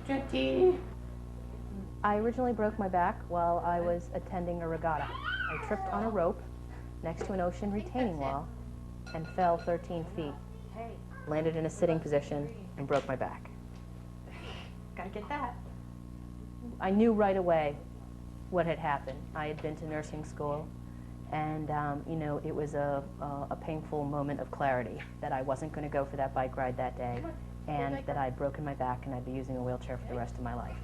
I originally broke my back while I was attending a regatta. I tripped on a rope next to an ocean retaining wall and fell 13 feet. Landed in a sitting position and broke my back. Gotta get that. I knew right away what had happened. I had been to nursing school, and you know, it was a painful moment of clarity that I wasn't going to go for that bike ride that day, and that I'd broken my back and I'd be using a wheelchair for the rest of my life.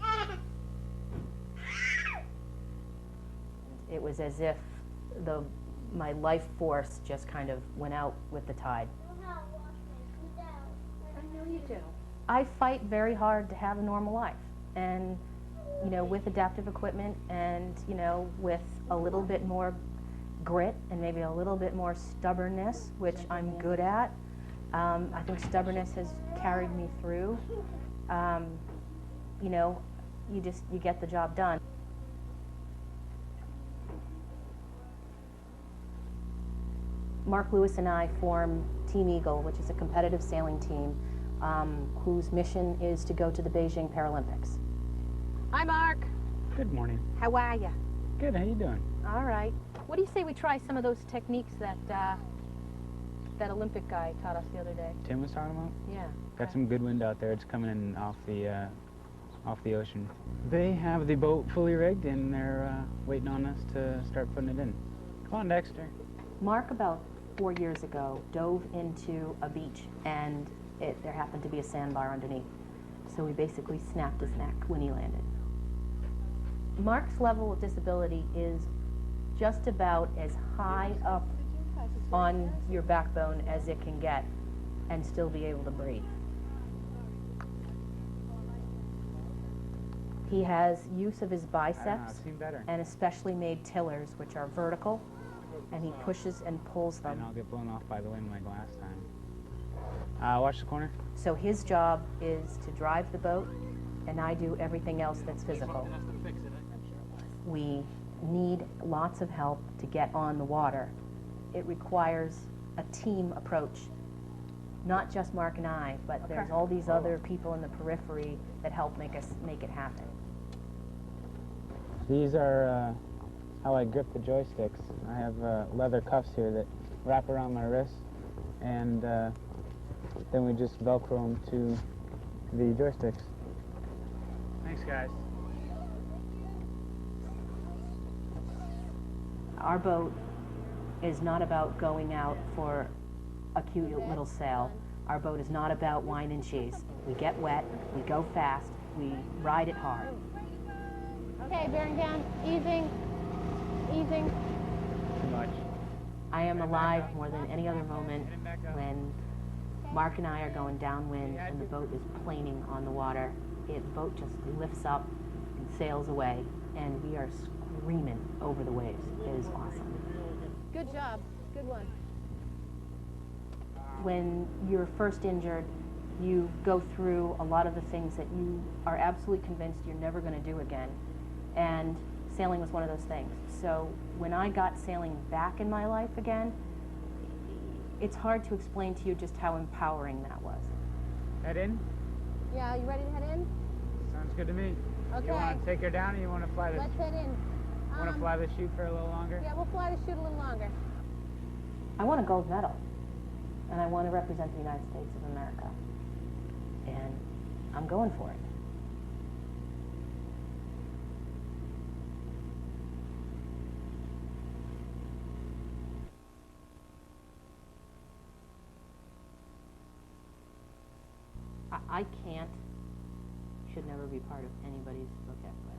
It was as if my life force just kind of went out with the tide. I know you do. I fight very hard to have a normal life, and you know, with adaptive equipment and you know, with a little bit more grit and maybe a little bit more stubbornness, which I'm good at. I think stubbornness has carried me through. You know, you get the job done. Mark Lewis and I form Team Eagle, which is a competitive sailing team whose mission is to go to the Beijing Paralympics. Hi, Mark. Good morning. How are you? Good, how you doing? All right. What do you say we try some of those techniques that that Olympic guy taught us the other day? Tim was talking about? Yeah. Got some good wind out there. It's coming in off the ocean. They have the boat fully rigged and they're waiting on us to start putting it in. Come on, Dexter. Mark, about 4 years ago, dove into a beach, and there happened to be a sandbar underneath. So we basically snapped his neck when he landed. Mark's level of disability is just about as high up on your backbone as it can get and still be able to breathe. He has use of his biceps and especially made tillers, which are vertical, and he pushes and pulls them. And I'll get blown off by the wind like last time. Watch the corner. So his job is to drive the boat, and I do everything else that's physical. We need lots of help to get on the water. It requires a team approach, not just Mark and I, but there's all these other people in the periphery that help make it happen. These are how I grip the joysticks. I have leather cuffs here that wrap around my wrists, and then we just Velcro them to the joysticks. Thanks, guys. Our boat is not about going out for a cute little sail. Our boat is not about wine and cheese. We get wet, we go fast, we ride it hard. Okay, bearing down, easing, easing. Too much. I am alive more than any other moment when Mark and I are going downwind and the boat is planing on the water. The boat just lifts up and sails away, and we are screaming over the waves. It is awesome. Good job. Good one. When you're first injured, you go through a lot of the things that you are absolutely convinced you're never going to do again. And sailing was one of those things. So when I got sailing back in my life again, it's hard to explain to you just how empowering that was. Head in? Yeah, you ready to head in? Sounds good to me. Okay. You want to take her down, or you want to fly the? Let's head in. Want to fly the chute for a little longer? Yeah, we'll fly the chute a little longer. I want a gold medal, and I want to represent the United States of America, and I'm going for it. I can't, should never be part of anybody's vocabulary.